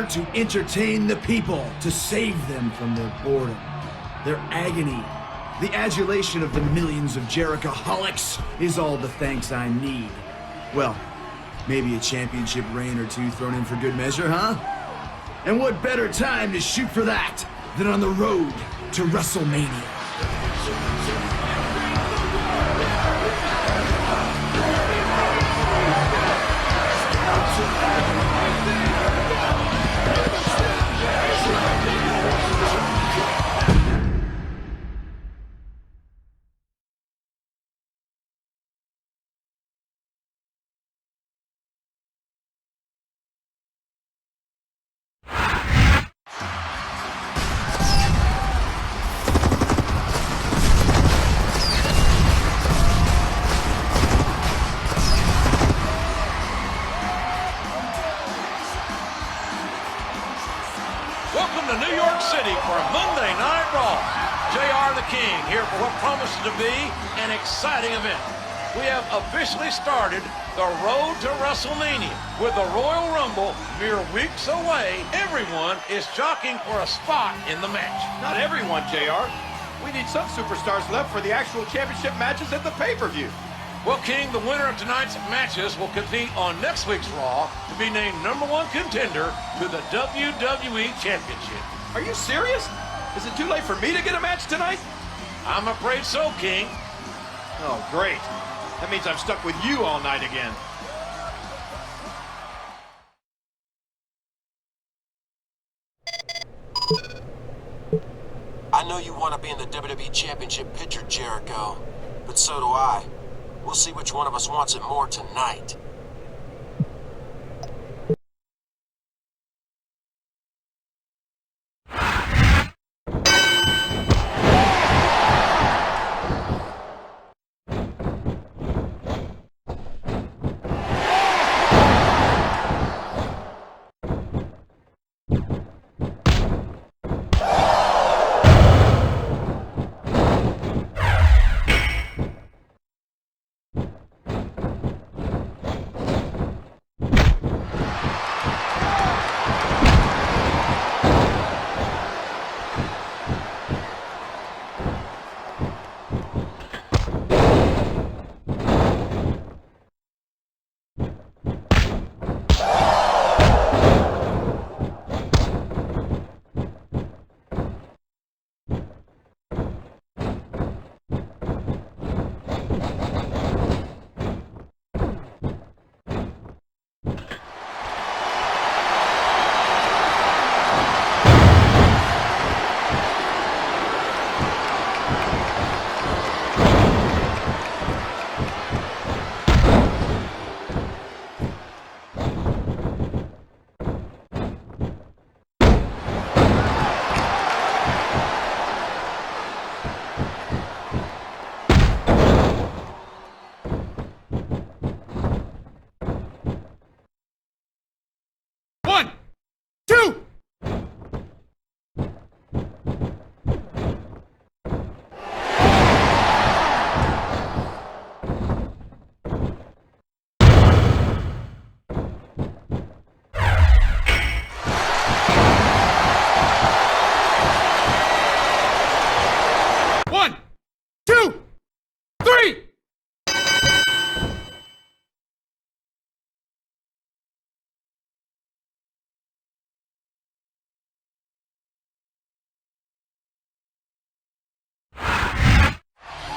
here to entertain the people, to save them from their boredom, their agony. The adulation of the millions of Jericho-holics is all the thanks I need. Well, maybe a championship reign or two thrown in for good measure, huh? And what better time to shoot for that than on the road to Wrestlemania? Welcome to New York City for a Monday Night Raw. JR the King here for what promises to be an exciting event. We have officially started the road to WrestleMania. With the Royal Rumble mere weeks away, everyone is jockeying for a spot in the match. Not everyone, JR. We need some superstars left for the actual championship matches at the pay-per-view. Well, King, the winner of tonight's matches will compete on next week's Raw to be named #1 contender to the WWE Championship. Are you serious? Is it too late for me to get a match tonight? I'm afraid so, King. Oh, great. That means I'm stuck with you all night again. I know you want to be in the WWE Championship picture, Jericho, but so do I. We'll see which one of us wants it more tonight.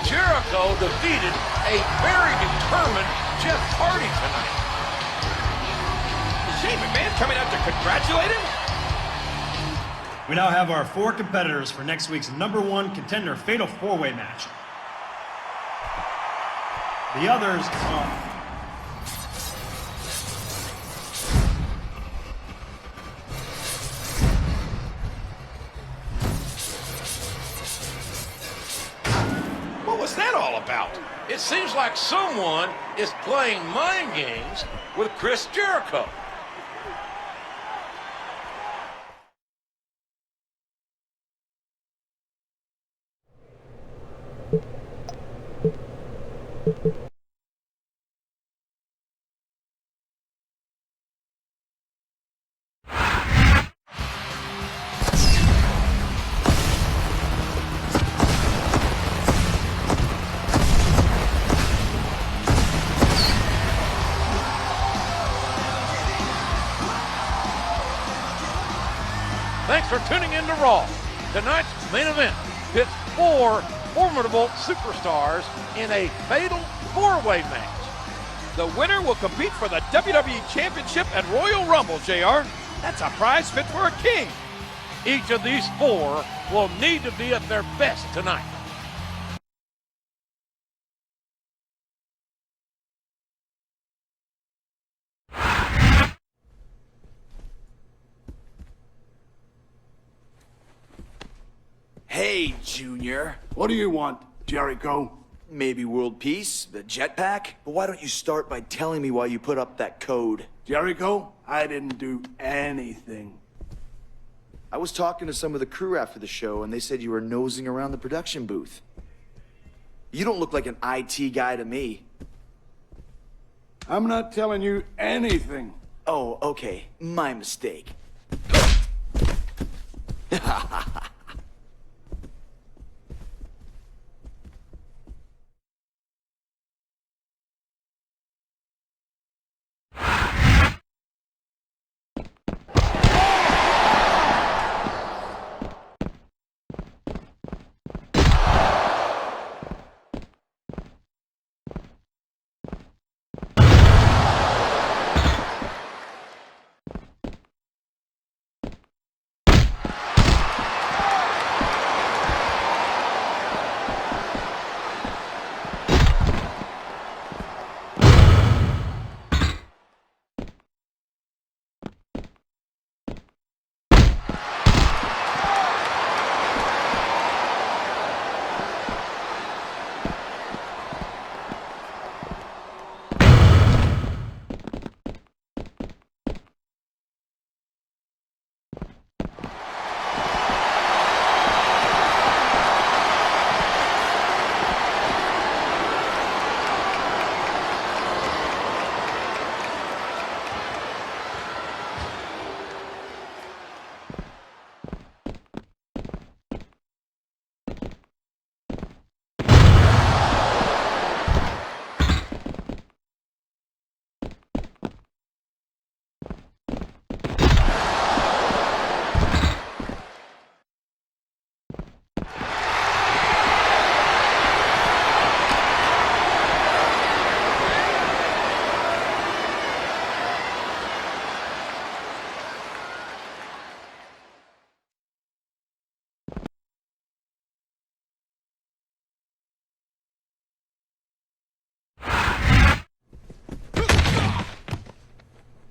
Jericho defeated a very determined Jeff Hardy tonight. Is Shane McMahon coming out to congratulate him? We now have our 4 competitors for next week's #1 contender fatal 4-way match. The others are... What was that all about? It seems like someone is playing mind games with Chris Jericho. Thanks for tuning in to Raw. Tonight's main event pits 4 formidable superstars in a fatal 4-way match. The winner will compete for the WWE Championship at Royal Rumble, JR. That's a prize fit for a king. Each of these 4 will need to be at their best tonight. Hey, Junior. What do you want, Jericho? Maybe world peace, the jetpack? But why don't you start by telling me why you put up that code? Jericho, I didn't do anything. I was talking to some of the crew after the show, and they said you were nosing around the production booth. You don't look like an IT guy to me. I'm not telling you anything. Oh, okay. My mistake.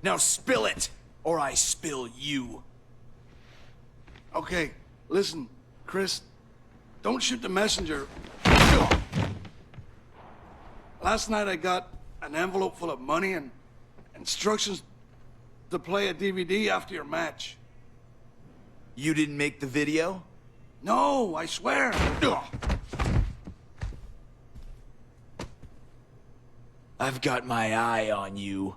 Now spill it, or I spill you. Okay, listen, Chris. Don't shoot the messenger. Last night I got an envelope full of money and instructions to play a DVD after your match. You didn't make the video? No, I swear. I've got my eye on you.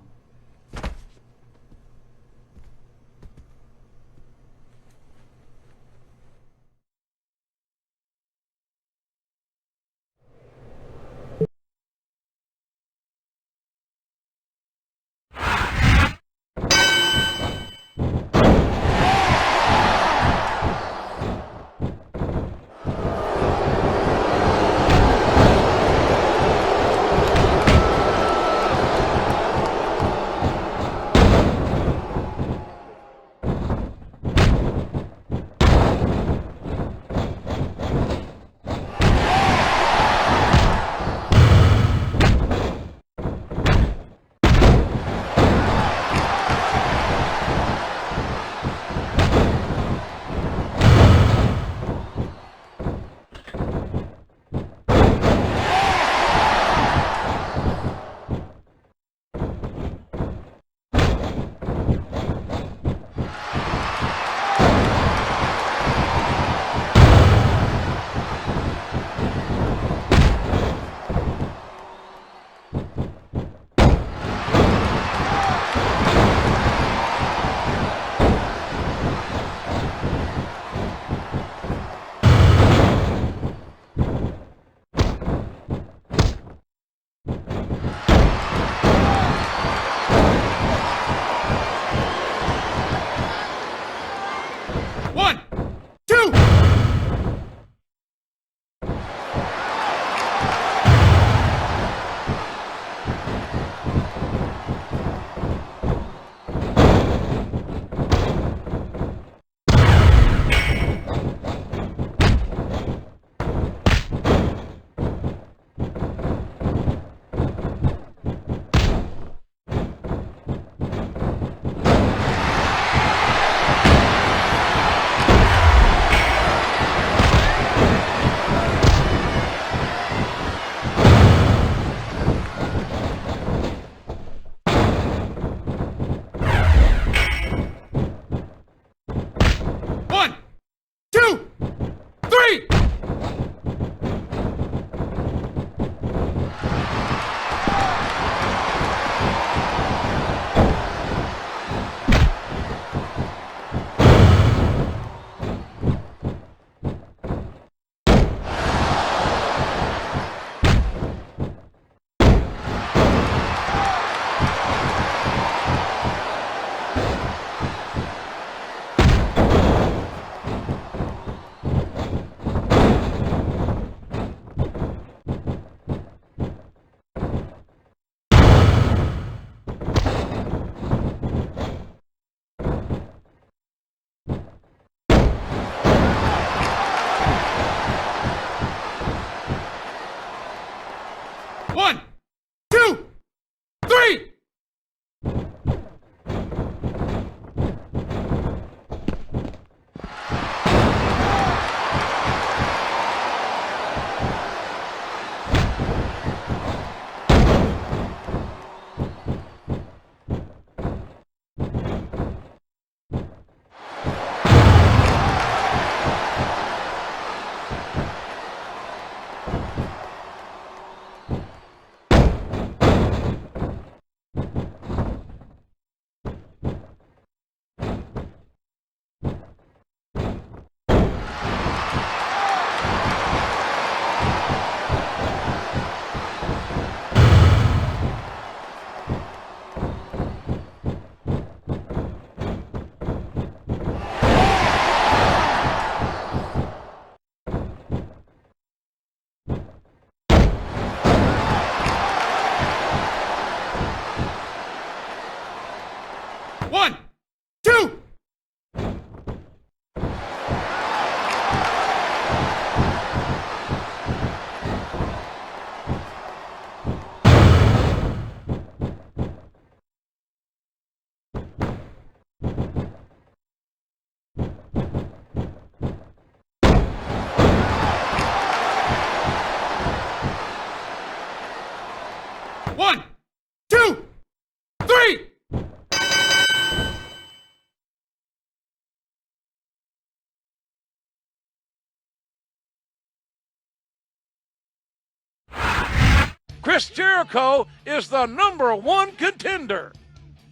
Chris Jericho is the #1 contender.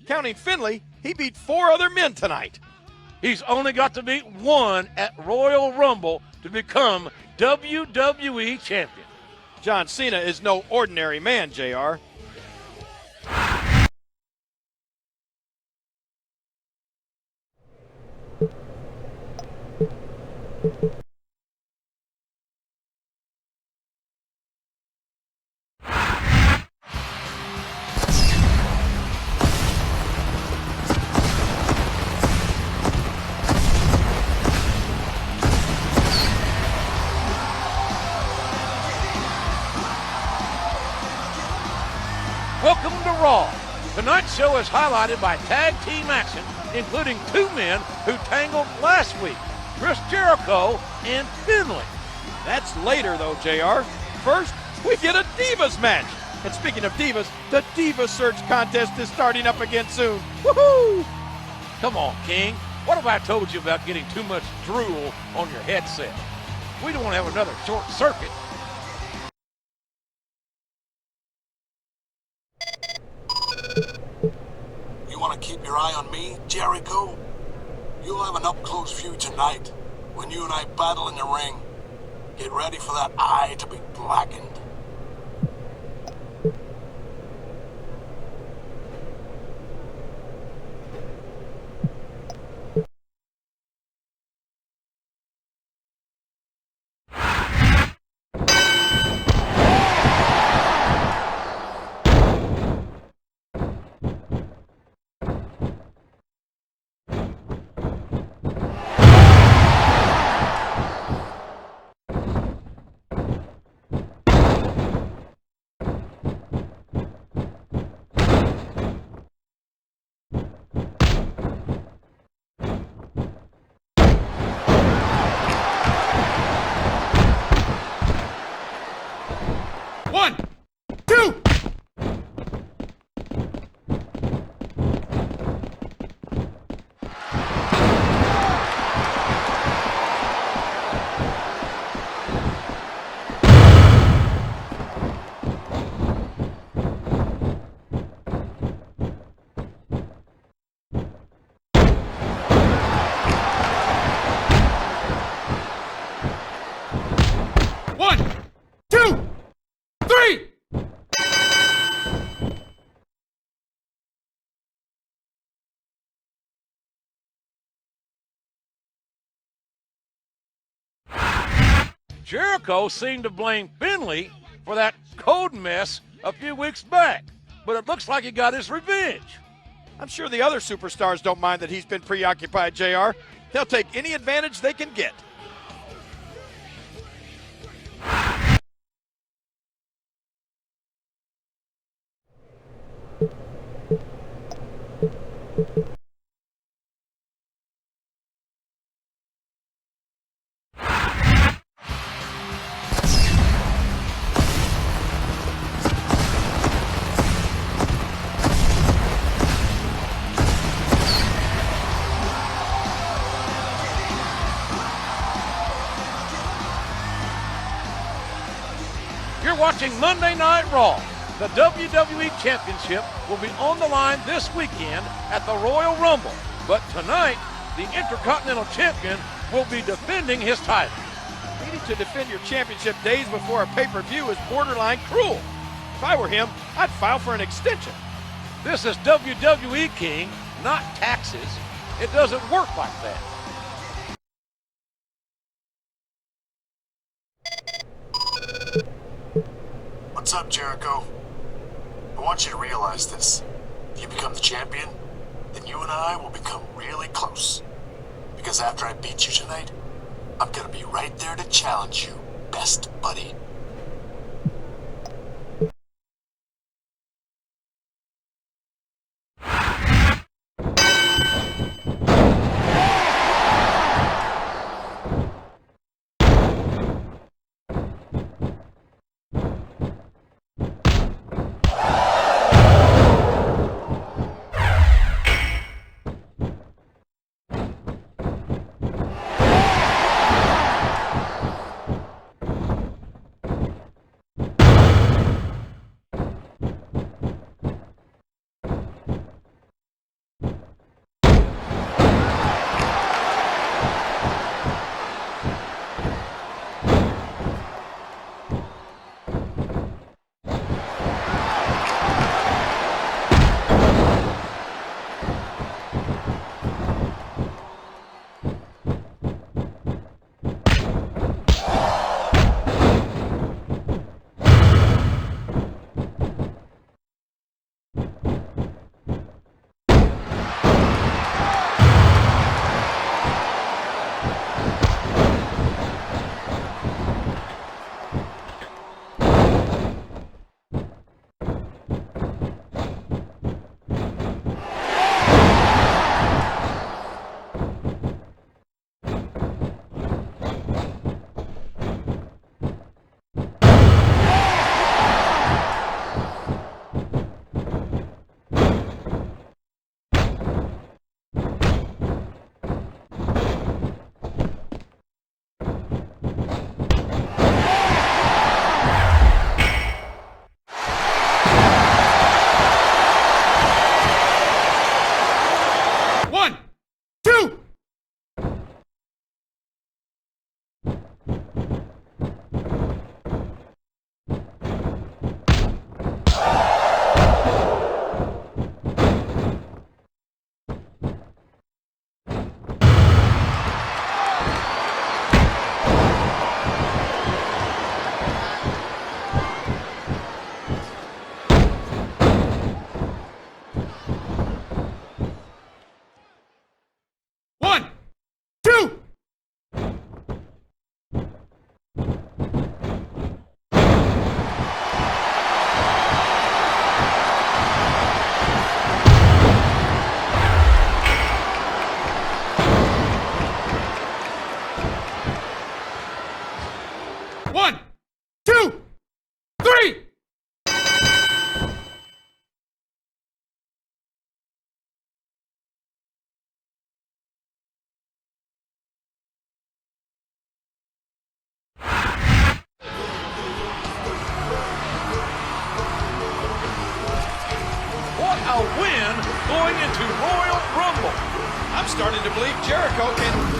Counting Finley, he beat 4 other men tonight. He's only got to beat one at Royal Rumble to become WWE champion. John Cena is no ordinary man, JR. Welcome to Raw. Tonight's show is highlighted by tag team action, including 2 men who tangled last week, Chris Jericho and Finley. That's later, though, JR. First, we get a Divas match. And speaking of Divas, the Diva Search contest is starting up again soon. Woohoo! Come on, King. What have I told you about getting too much drool on your headset? We don't want to have another short circuit. You want to keep your eye on me, Jericho? You'll have an up-close view tonight when you and I battle in the ring. Get ready for that eye to be blackened. Jericho seemed to blame Finley for that code mess a few weeks back, but it looks like he got his revenge. I'm sure the other superstars don't mind that he's been preoccupied, JR. They'll take any advantage they can get. You're watching Monday Night Raw. The WWE Championship will be on the line this weekend at the Royal Rumble. But tonight, the Intercontinental Champion will be defending his title. Needing to defend your championship days before a pay-per-view is borderline cruel. If I were him, I'd file for an extension. This is WWE, King, not taxes. It doesn't work like that. What's up, Jericho? I want you to realize this. If you become the champion, then you and I will become really close. Because after I beat you tonight, I'm gonna be right there to challenge you, best buddy. 2, 3! What a win going into Royal Rumble. I'm starting to believe Jericho can...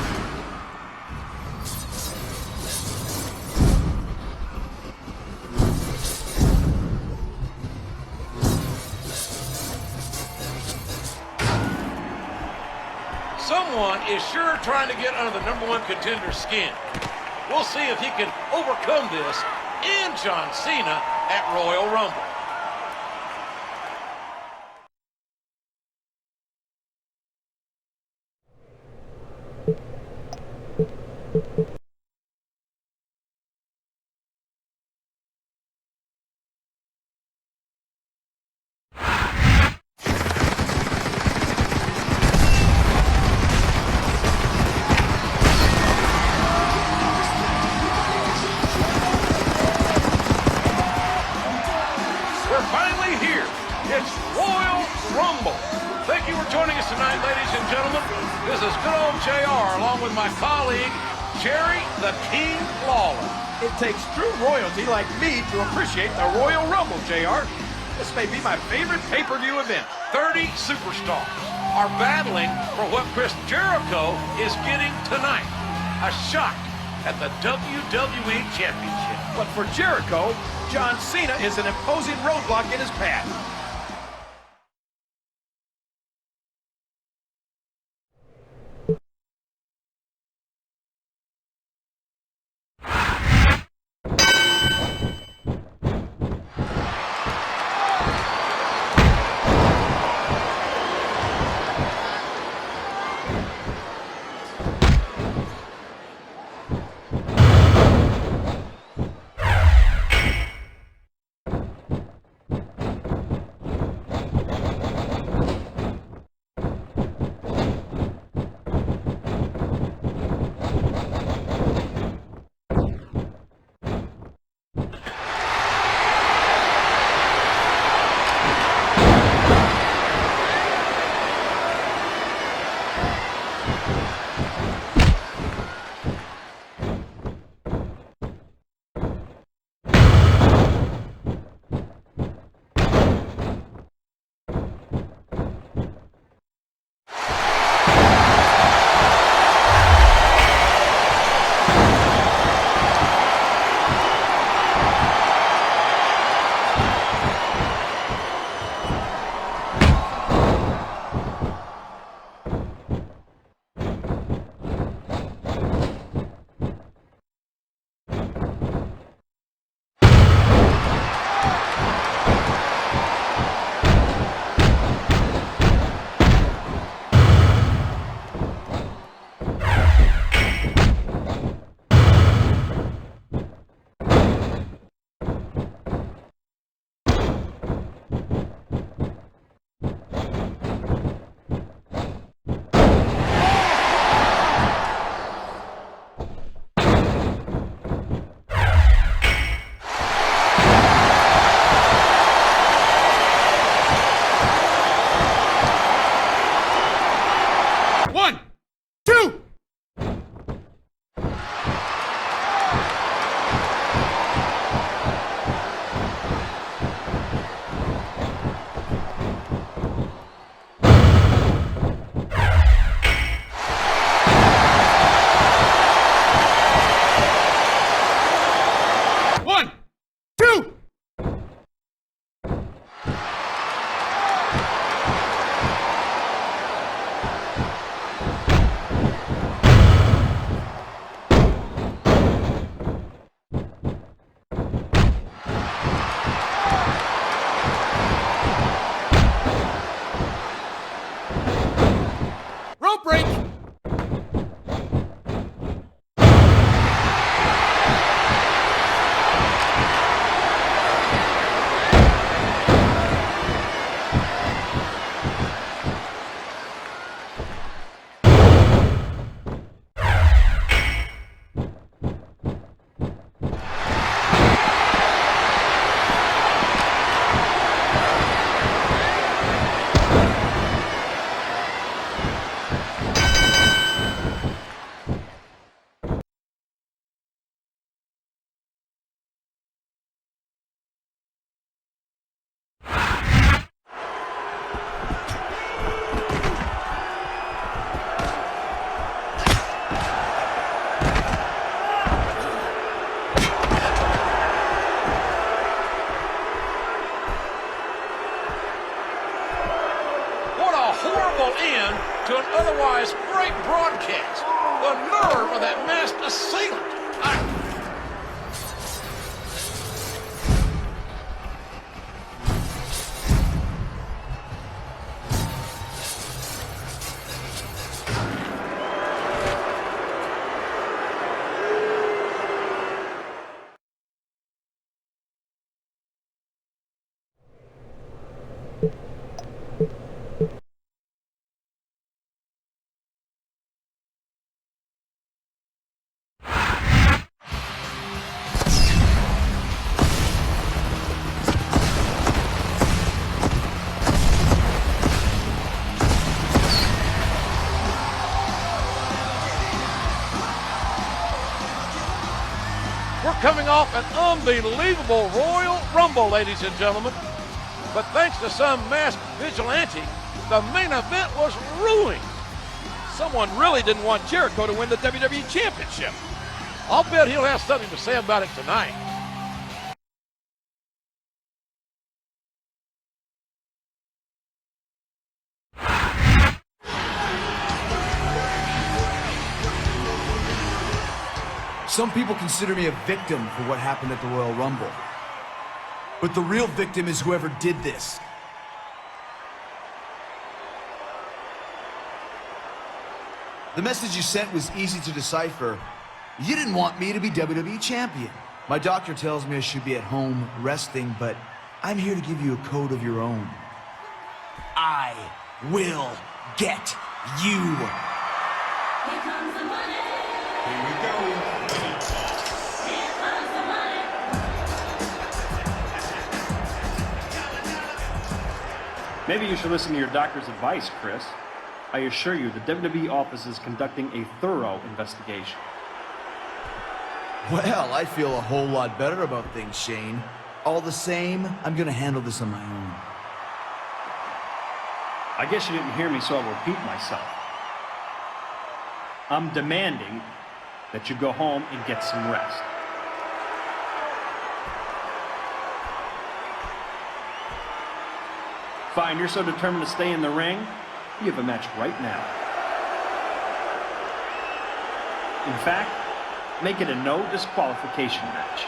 Someone is sure trying to get under the #1 contender's skin. We'll see if he can overcome this and John Cena at Royal Rumble. We're finally here. It's Royal Rumble. Thank you for joining us tonight, ladies and gentlemen. This is good old JR along with my colleague, Jerry the King Lawler. It takes true royalty like me to appreciate the Royal Rumble, JR. This may be my favorite pay-per-view event. 30 superstars are battling for what Chris Jericho is getting tonight. A shot at the WWE Championship. But for Jericho, John Cena is an imposing roadblock in his path. otherwise great broadcast. The nerve of that masked assailant. Coming off an unbelievable Royal Rumble, ladies and gentlemen. But thanks to some masked vigilante, the main event was ruined. Someone really didn't want Jericho to win the WWE Championship. I'll bet he'll have something to say about it tonight. Some people consider me a victim for what happened at the Royal Rumble. But the real victim is whoever did this. The message you sent was easy to decipher. You didn't want me to be WWE champion. My doctor tells me I should be at home resting, but I'm here to give you a code of your own. I will get you. Here comes the money. Here we go. Maybe you should listen to your doctor's advice, Chris. I assure you, the WWE office is conducting a thorough investigation. Well, I feel a whole lot better about things, Shane. All the same, I'm gonna handle this on my own. I guess you didn't hear me, so I'll repeat myself. I'm demanding that you go home and get some rest. Fine, you're so determined to stay in the ring, you have a match right now. In fact, make it a no disqualification match.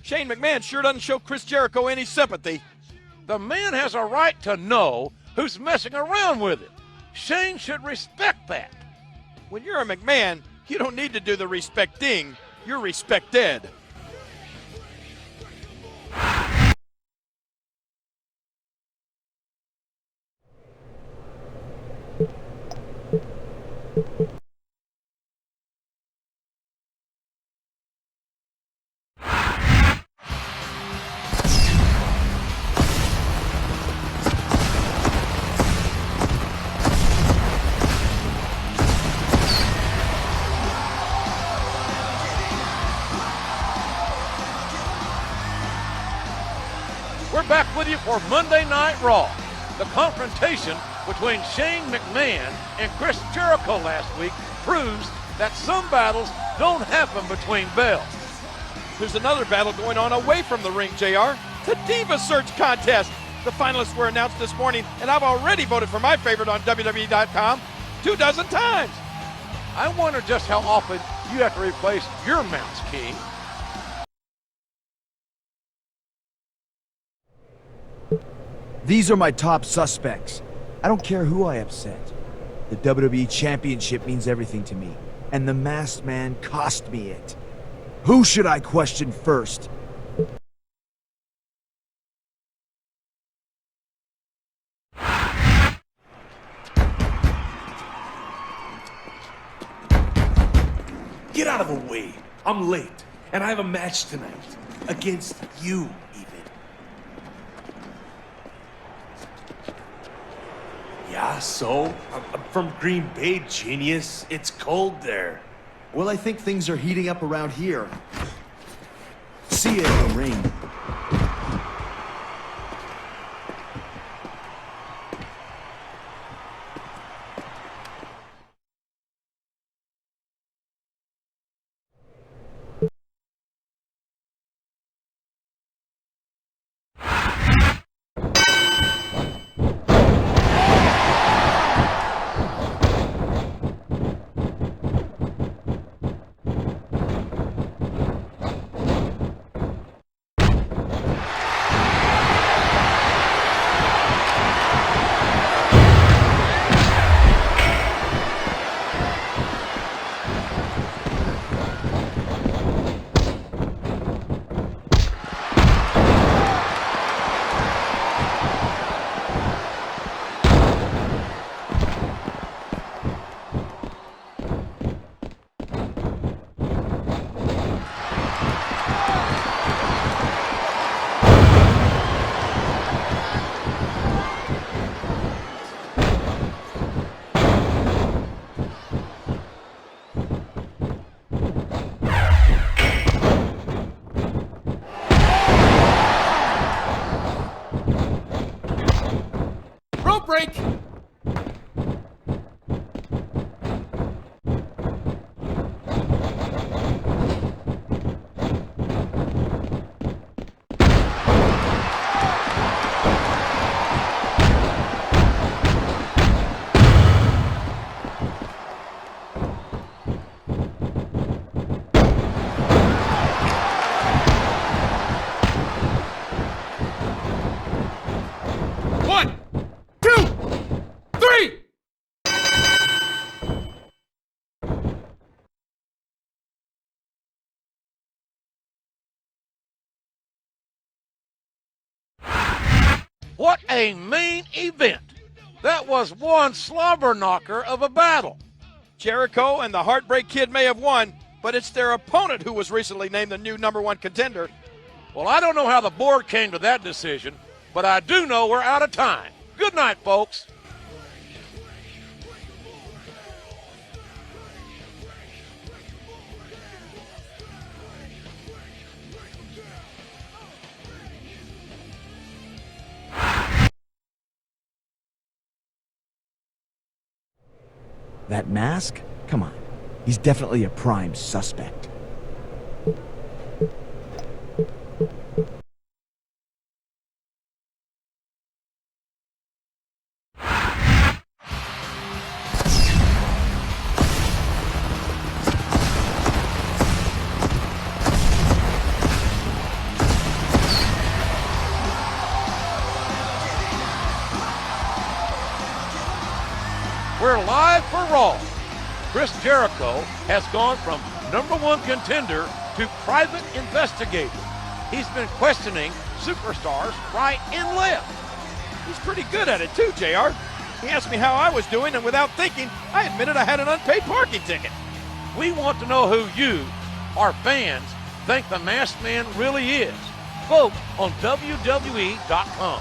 Shane McMahon sure doesn't show Chris Jericho any sympathy. The man has a right to know who's messing around with him. Shane should respect that. When you're a McMahon, you don't need to do the respecting, you're respected. We're back with you for Monday Night Raw. The confrontation between Shane McMahon and Chris Jericho last week proves that some battles don't happen between bells. There's another battle going on away from the ring, JR. The Diva Search Contest. The finalists were announced this morning, and I've already voted for my favorite on WWE.com 24 times. I wonder just how often you have to replace your mounts, King. These are my top suspects. I don't care who I upset. The WWE Championship means everything to me, and the Masked Man cost me it. Who should I question first? Get out of the way. I'm late, and I have a match tonight. Against you, even. Yeah, so? I'm from Green Bay, genius. It's cold there. Well, I think things are heating up around here. See you in the ring. Break. What a main event. That was one slobber knocker of a battle. Jericho and the Heartbreak Kid may have won, but it's their opponent who was recently named the new #1 contender. Well, I don't know how the board came to that decision, but I do know we're out of time. Good night, folks. That mask? Come on. He's definitely a prime suspect. we're live for Raw. Chris Jericho has gone from #1 contender to private investigator. He's been questioning superstars right and left. He's pretty good at it too, JR. He asked me how I was doing, and without thinking, I admitted I had an unpaid parking ticket. We want to know who you, our fans, think the Masked Man really is. Vote on WWE.com.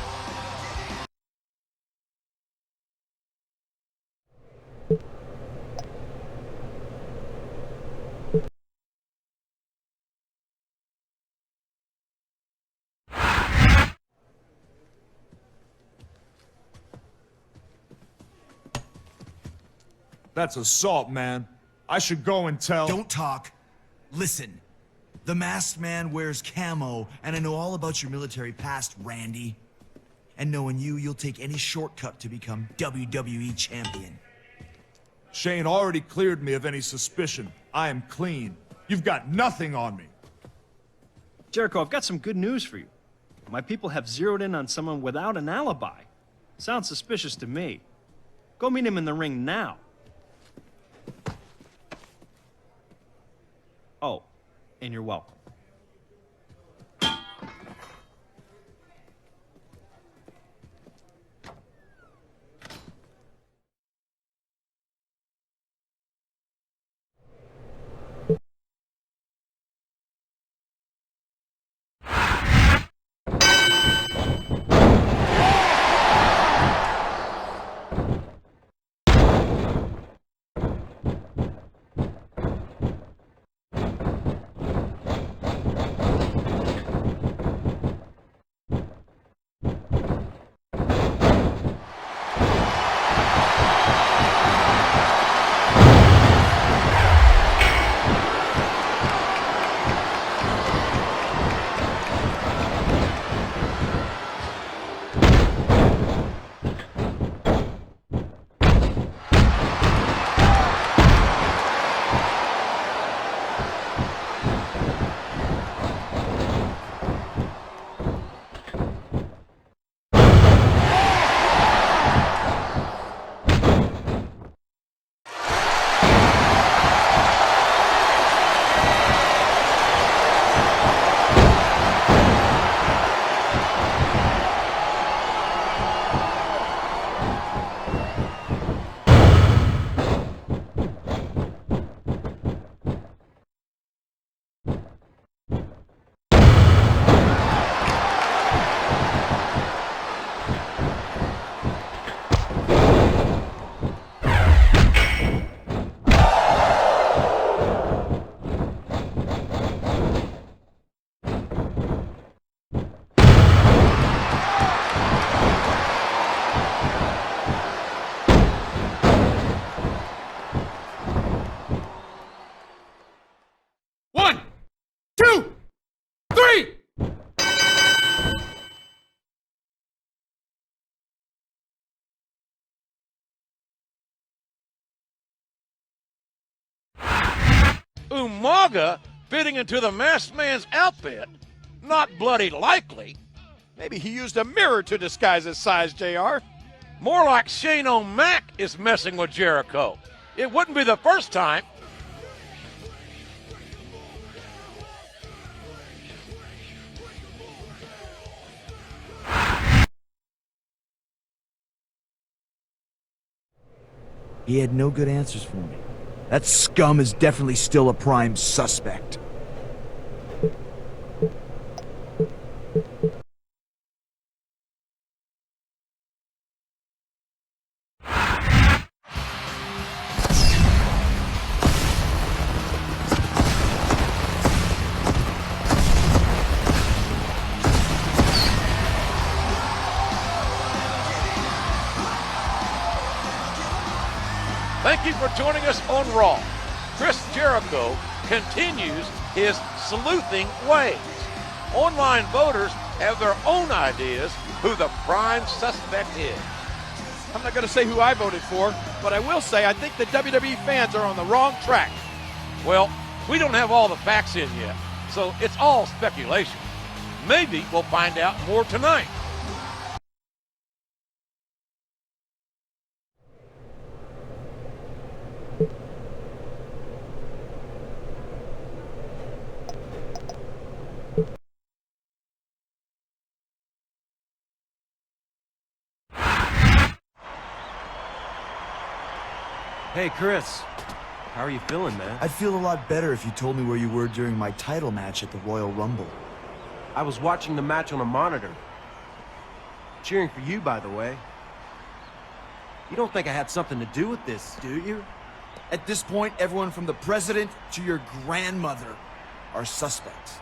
That's assault, man. I should go and tell... Don't talk. Listen. The Masked Man wears camo, and I know all about your military past, Randy. And knowing you, you'll take any shortcut to become WWE champion. Shane already cleared me of any suspicion. I am clean. You've got nothing on me. Jericho, I've got some good news for you. My people have zeroed in on someone without an alibi. Sounds suspicious to me. Go meet him in the ring now. Oh, and you're welcome. Umaga fitting into the Masked Man's outfit? Not bloody likely. Maybe he used a mirror to disguise his size, JR. More like Shane O'Mac is messing with Jericho. It wouldn't be the first time. He had no good answers for me. That scum is definitely still a prime suspect. Thank you for joining us on Raw. Chris Jericho continues his sleuthing ways. Online voters have their own ideas who the prime suspect is. I'm not going to say who I voted for, but I will say I think the WWE fans are on the wrong track. Well, we don't have all the facts in yet, so it's all speculation. Maybe we'll find out more tonight. Hey, Chris. How are you feeling, man? I'd feel a lot better if you told me where you were during my title match at the Royal Rumble. I was watching the match on a monitor. Cheering for you, by the way. You don't think I had something to do with this, do you? At this point, everyone from the president to your grandmother are suspects.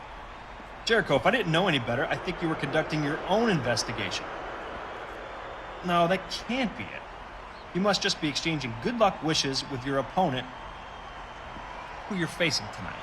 Jericho, if I didn't know any better, I think you were conducting your own investigation. No, that can't be it. You must just be exchanging good luck wishes with your opponent, who you're facing tonight.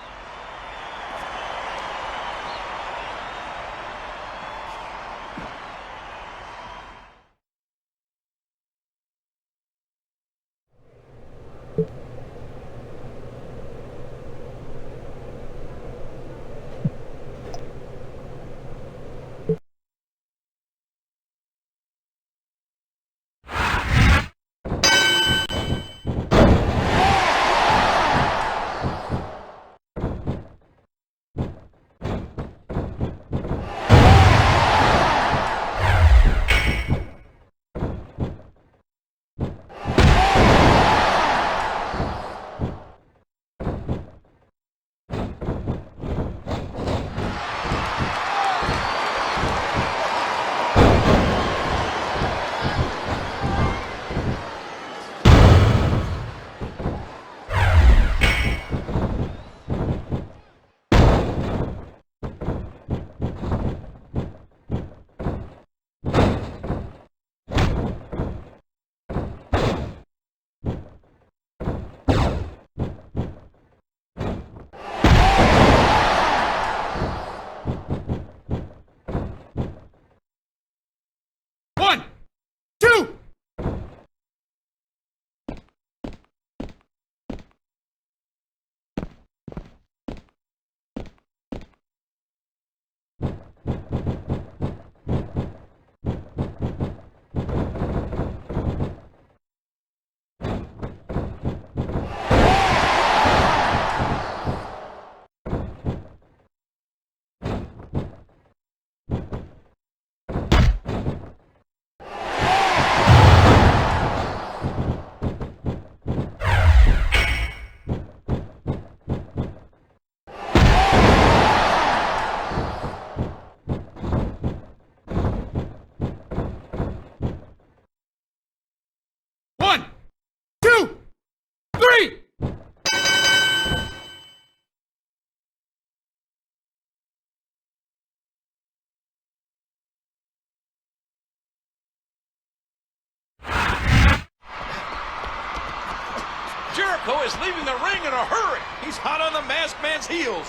Jericho is leaving the ring in a hurry. He's hot on the masked man's heels.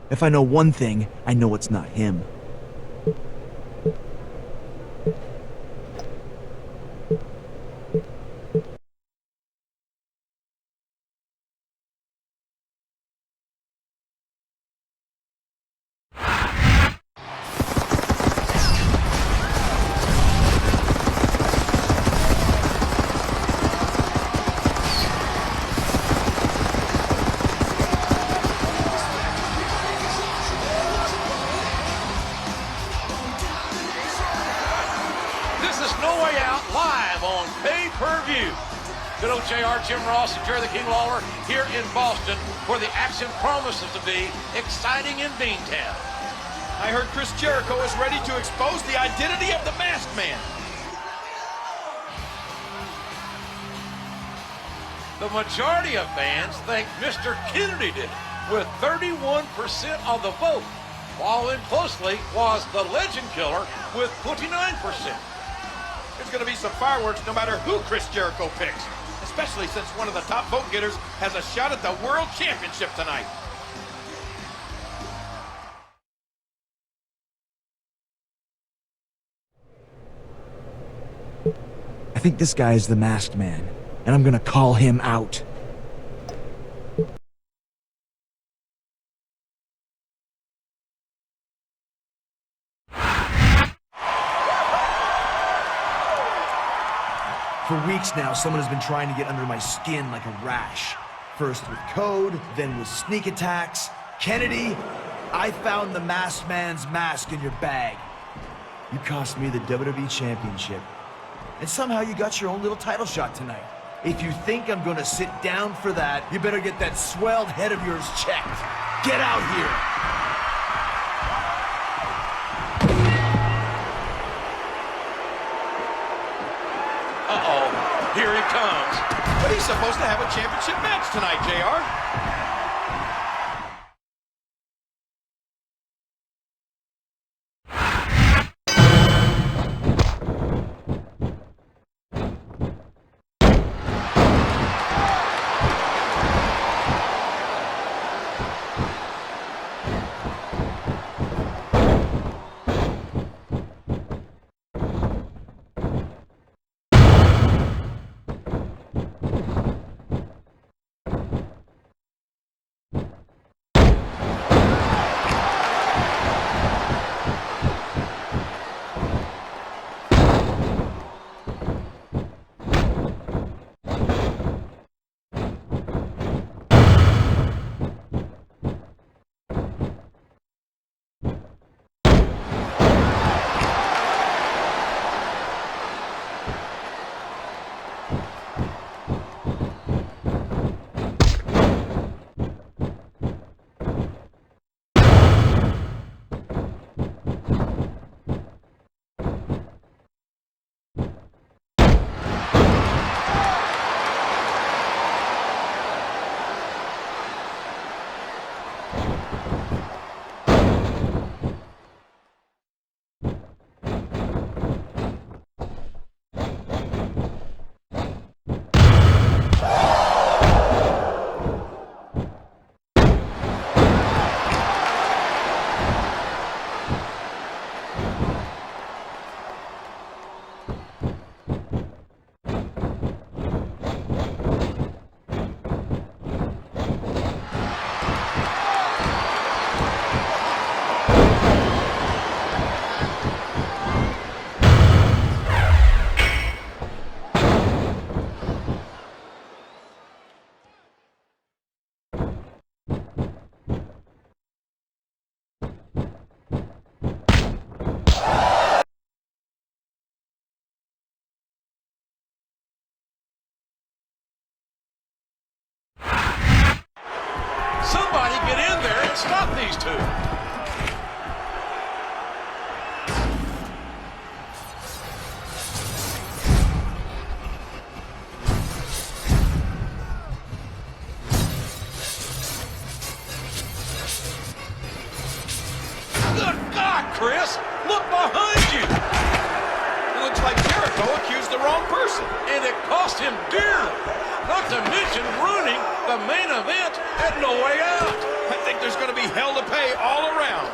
If I know one thing, I know it's not him. Good old JR, Jim Ross, and Jerry the King Lawler here in Boston, where the action promises to be exciting in Beantown. I heard Chris Jericho is ready to expose the identity of the masked man. The majority of fans think Mr. Kennedy did it, with 31% of the vote, while in closely was the Legend Killer with 29%. There's going to be some fireworks no matter who Chris Jericho picks, especially since one of the top vote getters has a shot at the World Championship tonight. I think this guy is the masked man, and I'm gonna call him out. For weeks now, someone has been trying to get under my skin like a rash. First with code, then with sneak attacks. Kennedy, I found the masked man's mask in your bag. You cost me the WWE Championship. And somehow you got your own little title shot tonight. If you think I'm gonna sit down for that, you better get that swelled head of yours checked. Get out here! Uh-oh, here he comes. But he's supposed to have a championship match tonight, JR. Somebody get in there and stop these two. Good God, Chris! Look behind you! It looks like Jericho accused the wrong person. And it cost him dearly. Not to mention ruining the main event at No Way Out. I think there's going to be hell to pay all around.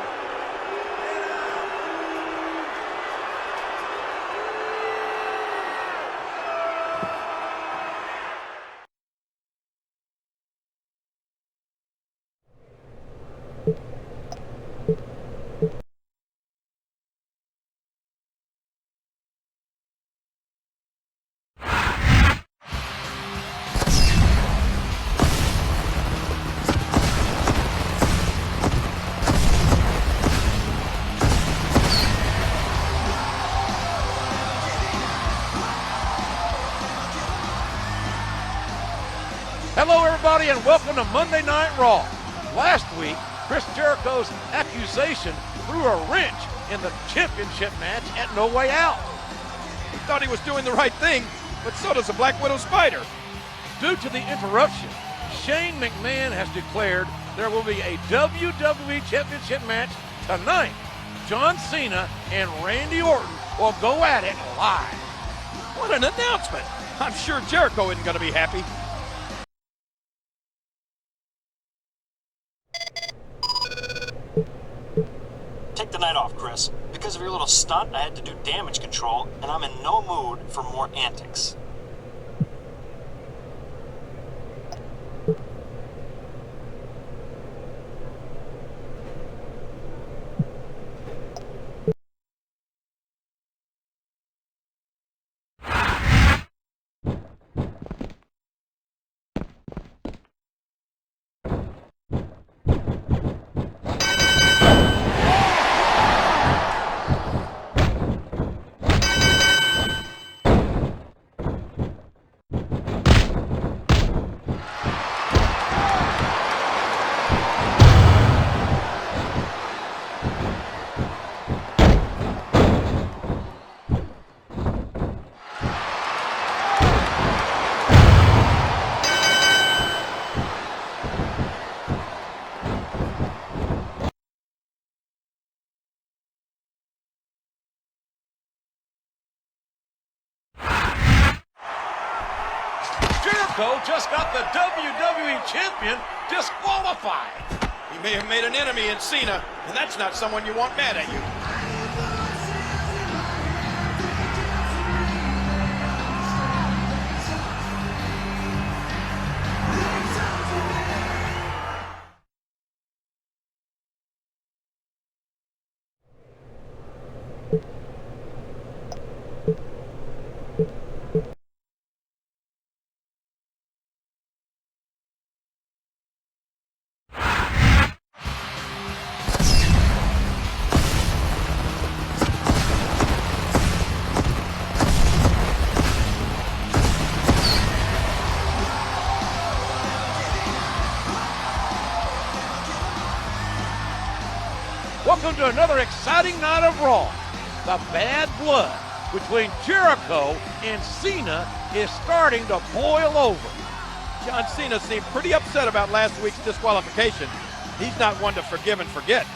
Hello, everybody, and welcome to Monday Night Raw. Last week, Chris Jericho's accusation threw a wrench in the championship match at No Way Out. He thought he was doing the right thing, but so does the Black Widow Spider. Due to the interruption, Shane McMahon has declared there will be a WWE Championship match tonight. John Cena and Randy Orton will go at it live. What an announcement! I'm sure Jericho isn't going to be happy. Take the night off, Chris. Because of your little stunt, I had to do damage control, and I'm in no mood for more antics. Jericho just got the WWE champion disqualified. He may have made an enemy in Cena, and that's not someone you want mad at you. Welcome to another exciting night of Raw. The bad blood between Jericho and Cena is starting to boil over. John Cena seemed pretty upset about last week's disqualification. He's not one to forgive and forget.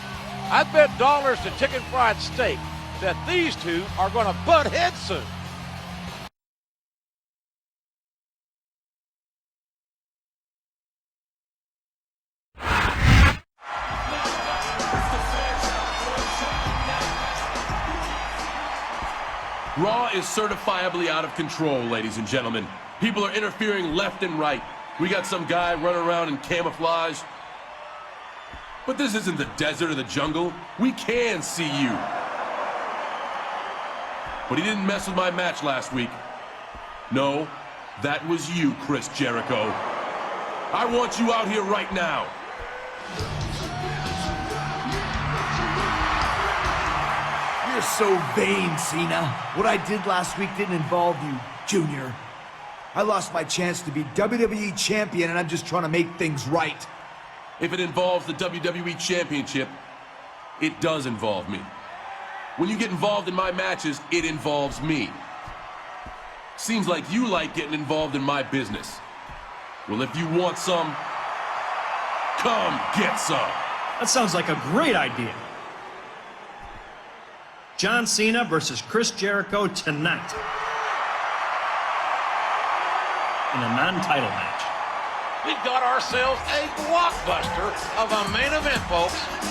I bet dollars to chicken fried steak that these two are going to butt heads soon. Raw is certifiably out of control, ladies and gentlemen. People are interfering left and right. We got some guy running around in camouflage. But this isn't the desert or the jungle. We can see you. But he didn't mess with my match last week. No, that was you, Chris Jericho. I want you out here right now. You're so vain, Cena. What I did last week didn't involve you, Junior. I lost my chance to be WWE champion, and I'm just trying to make things right. If it involves the WWE Championship, it does involve me. When you get involved in my matches, it involves me. Seems like you like getting involved in my business. Well, if you want some, come get some. That sounds like a great idea. John Cena versus Chris Jericho tonight in a non-title match. We've got ourselves a blockbuster of a main event, folks.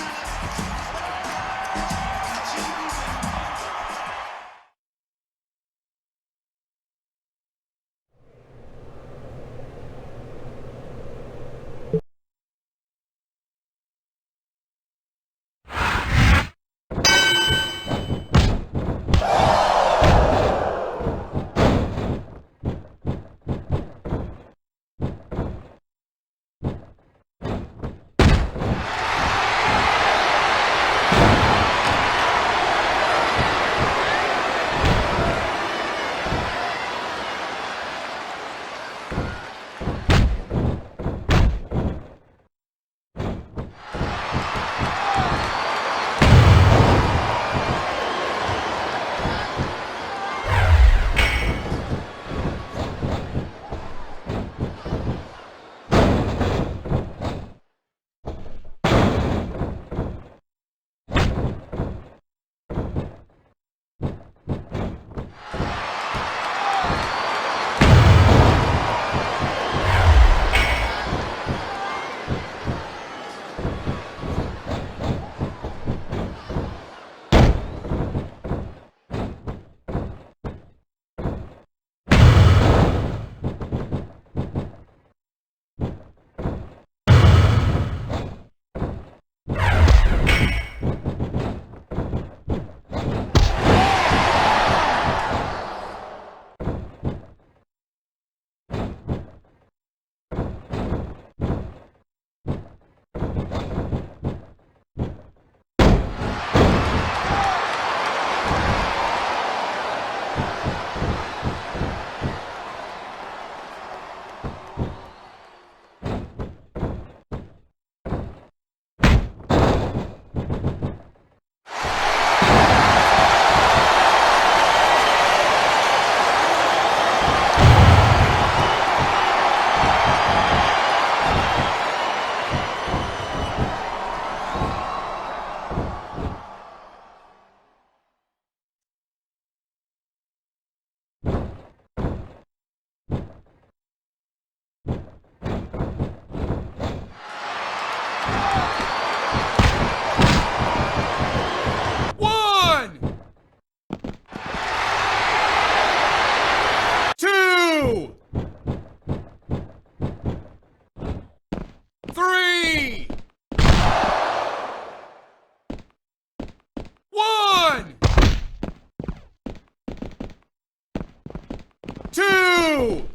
2!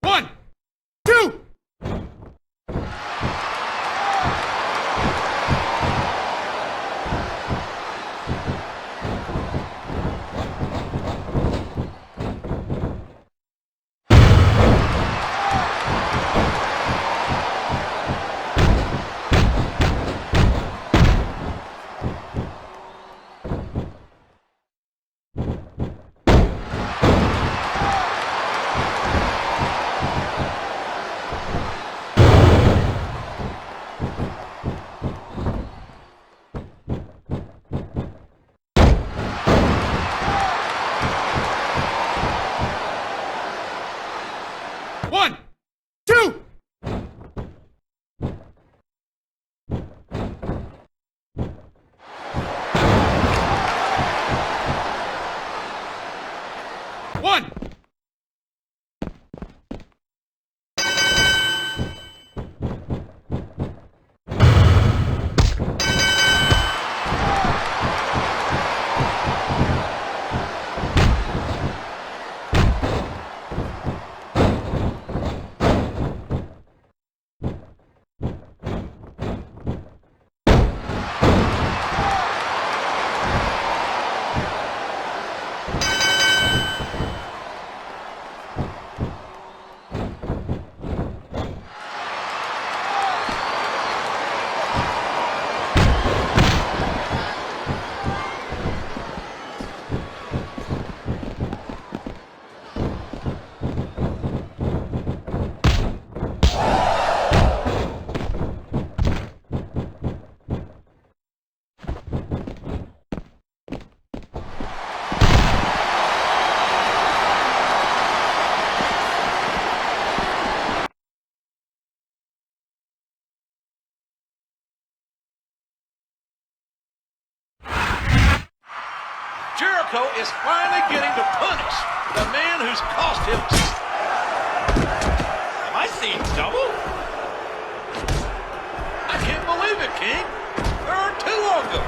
One, two! One, two! One! Jericho is finally getting to punish the man who's cost him. Am I seeing double? I can't believe it, King. There are two of them.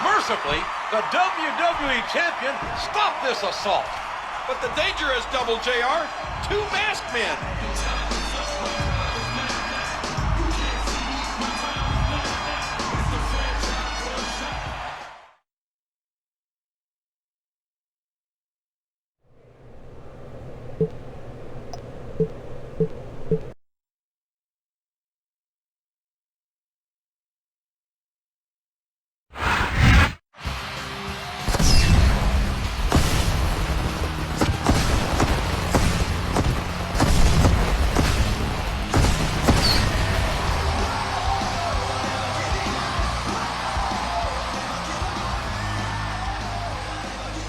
Mercifully, the WWE Champion stopped this assault. But the danger is double, JR. Two masked men.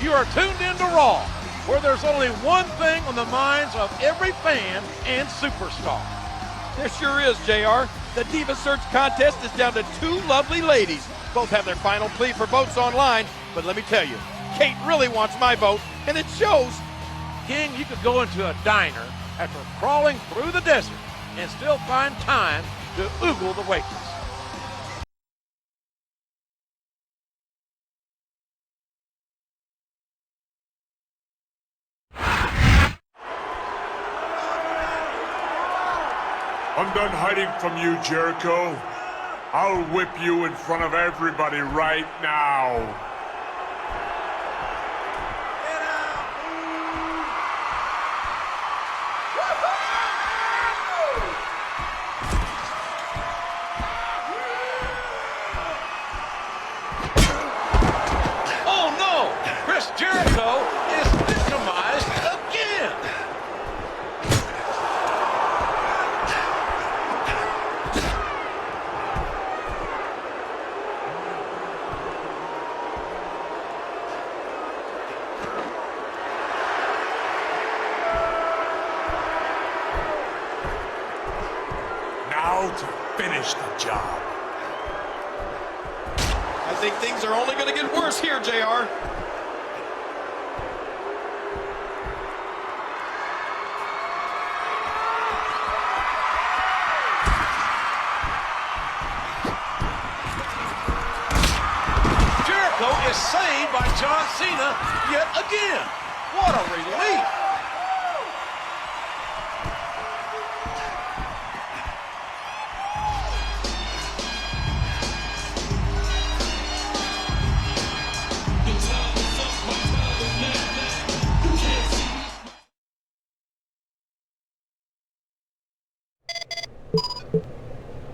You are tuned into Raw, where there's only one thing on the minds of every fan and superstar. There sure is, JR. The Diva Search contest is down to two lovely ladies. Both have their final plea for votes online, but let me tell you, Kate really wants my vote, and it shows. King, you could go into a diner after crawling through the desert and still find time to oogle the waitress. I'm done hiding from you, Jericho. I'll whip you in front of everybody right now. finish the job. I think things are only going to get worse here, JR. Jericho is saved by John Cena yet again. What a relief.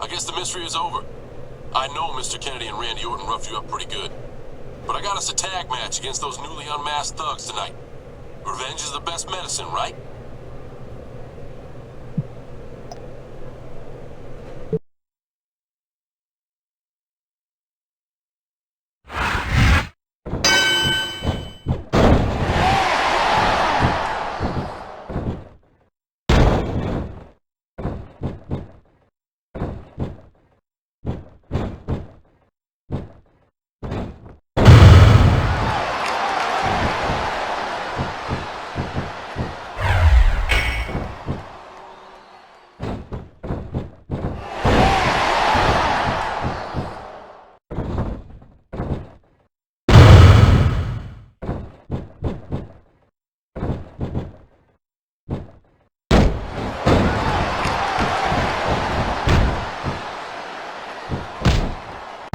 I guess the mystery is over. I know Mr. Kennedy and Randy Orton roughed you up pretty good. But I got us a tag match against those newly unmasked thugs tonight. Revenge is the best medicine, right?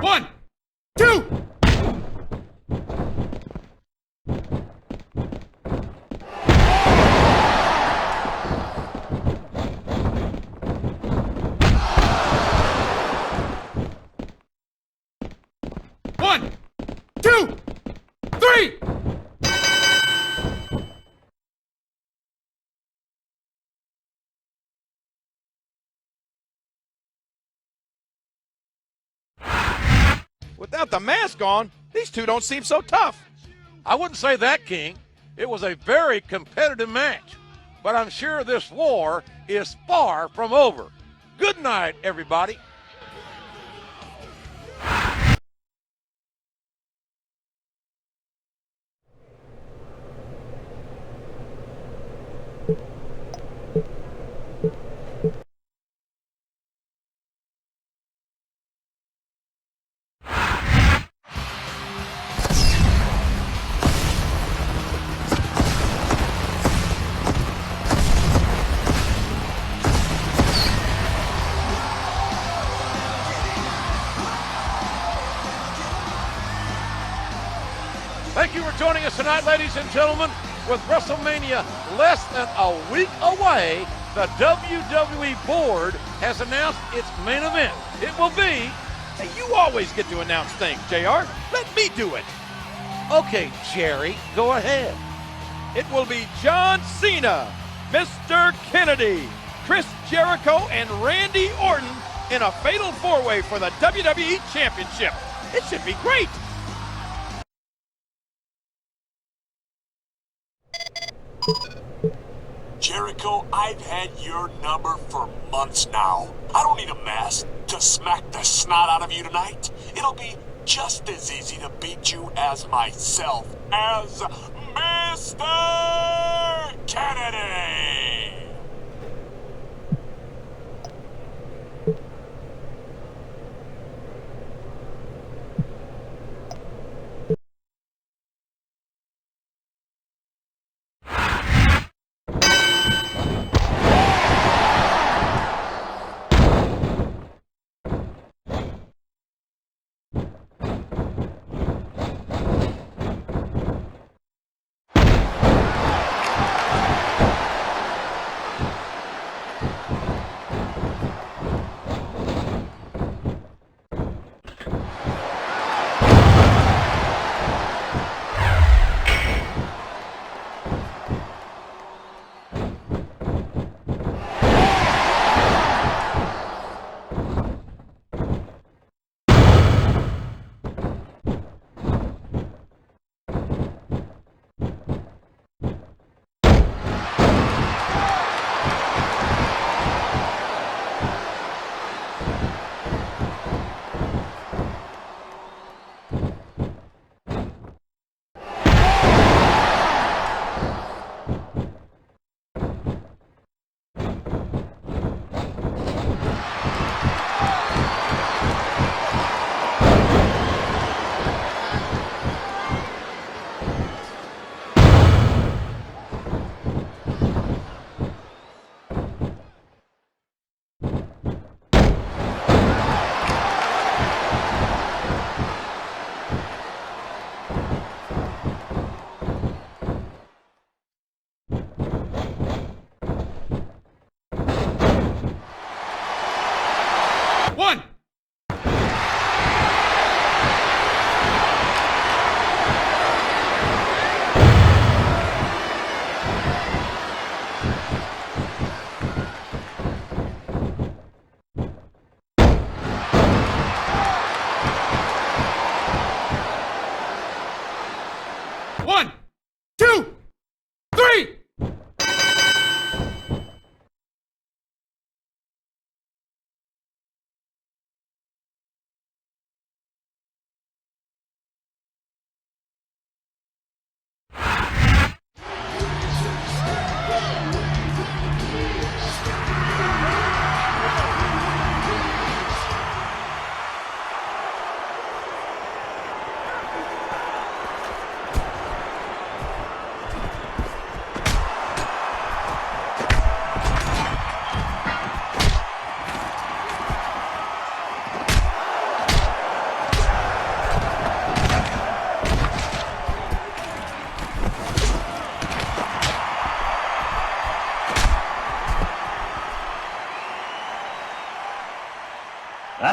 One, two. One, two, three. Without the mask on, these two don't seem so tough. I wouldn't say that, King. It was a very competitive match. But I'm sure this war is far from over. Good night, everybody. Thank you for joining us tonight, ladies and gentlemen. With WrestleMania less than a week away, the WWE board has announced its main event. It will be... Hey, you always get to announce things, JR. Let me do it. Okay, Jerry, go ahead. It will be John Cena, Mr. Kennedy, Chris Jericho, and Randy Orton in a fatal four-way for the WWE Championship. It should be great. Jericho, I've had your number for months now. I don't need a mask to smack the snot out of you tonight. It'll be just as easy to beat you as myself, as Mr. Kennedy!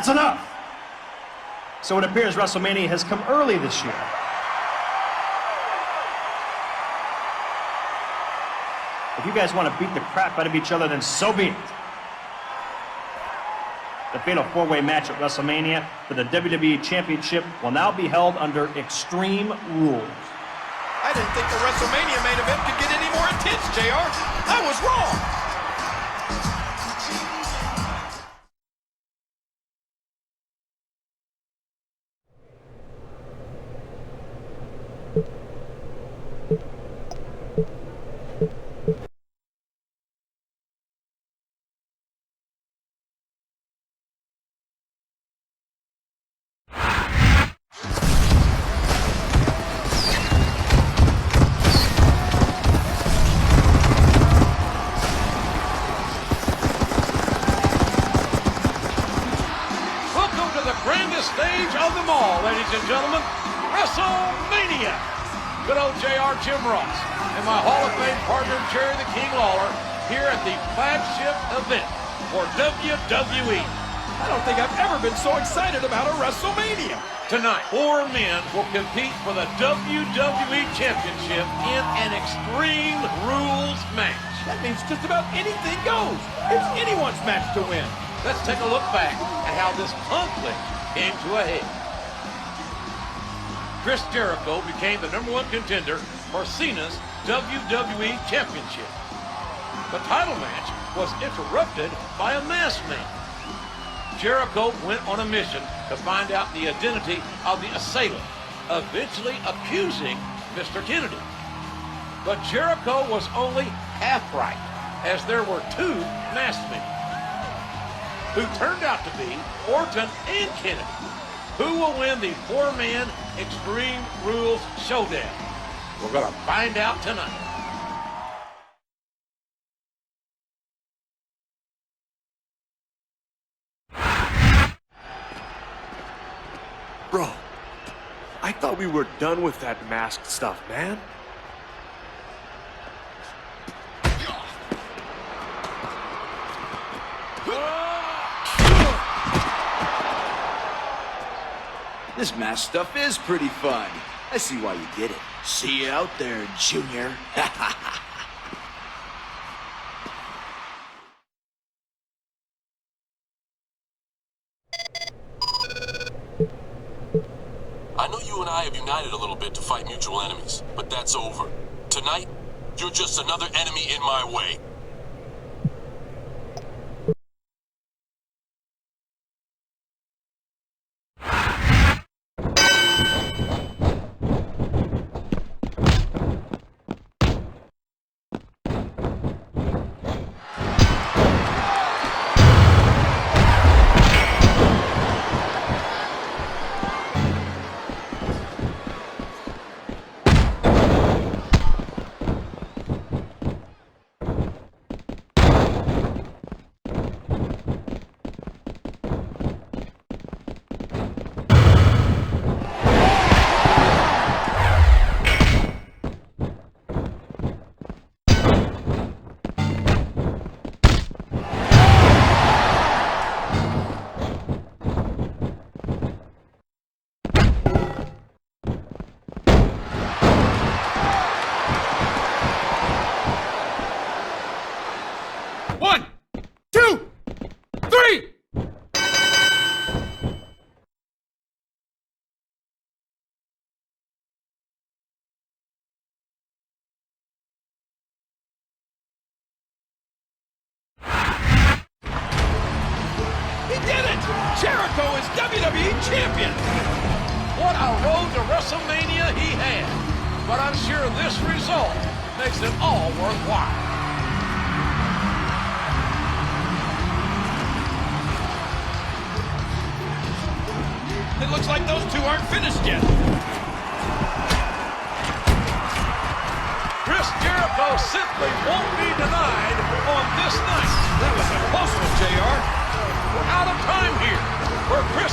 That's enough! So it appears WrestleMania has come early this year. If you guys want to beat the crap out of each other, then so be it. The fatal four-way match at WrestleMania for the WWE Championship will now be held under Extreme Rules. I didn't think the WrestleMania main event could get any more intense, JR. I was wrong. Stage of them all, ladies and gentlemen, WrestleMania. Good old JR Jim Ross and my Hall of Fame partner Jerry the King Lawler here at the flagship event for WWE. I don't think I've ever been so excited about a WrestleMania. Tonight, 4 men will compete for the WWE Championship in an Extreme Rules match. That means just about anything goes. It's anyone's match to win. Let's take a look back at how this conflict came to a head. Chris Jericho became the #1 contender for Cena's WWE Championship. The title match was interrupted by a masked man. Jericho went on a mission to find out the identity of the assailant, eventually accusing Mr. Kennedy. But Jericho was only half right, as there were 2 masked men, who turned out to be Orton and Kennedy. Who will win the 4-man Extreme Rules showdown? We're going to find out tonight. Bro, I thought we were done with that masked stuff, man. This mask stuff is pretty fun. I see why you did it. See you out there, Junior. I know you and I have united a little bit to fight mutual enemies, but that's over. Tonight, you're just another enemy in my way. Jericho is WWE Champion! What a road to WrestleMania he had. But I'm sure this result makes it all worthwhile. It looks like those 2 aren't finished yet. Chris Jericho simply won't be denied on this night. That was a close one, JR. We're out of time here. For Chris